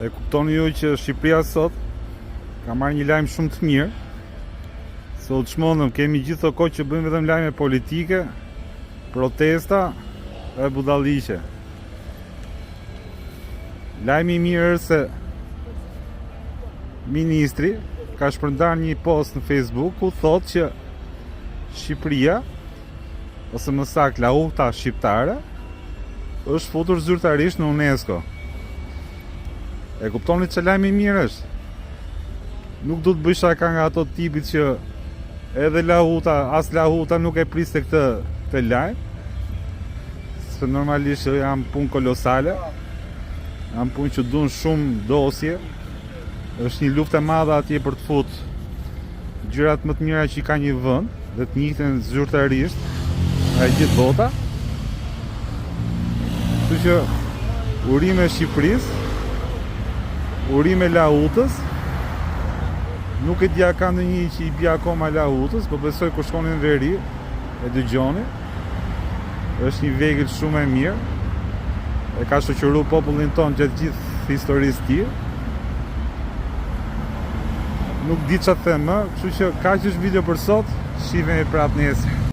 E kuptoni ju që Shqipëria sot ka marrë një lajm shumë të mirë. Se u çmendëm, kemi gjithë të kohë që bëjmë vetëm lajme politike, protesta e budalliqe. Lajmi i mirë është se ministri ka shpërndar një post në Facebook ku thotë që Shqipëria, ose më saktë lahuta shqiptare, është futur zyrtarisht në UNESCO. E kuptoni që lajmi i mirë është? Nuk du të bëj shaka nga ato tipit që edhe lahuta, as lahuta nuk e priste këtë lajm. Se normalisht janë punë kolosale, janë punë që duan shumë dosje. Është një luftë e madhe atje për të futur gjërat më të mira që ka një vend dhe të njihten zyrtarisht nga gjithë bota. Kështu që urime Shqipërisë, urime lahutës. Nuk e dja ka ndonjë që i bja akoma lahutës, po besoj kur shkoni në veri e dëgjoni. Është një vegël shumë e mirë. E ka shoqëruar popullin ton gjatë gjithë historisë tij. Nuk di çfarë them më, kështu që kaq është video për sot. Shihemi prapë nesër.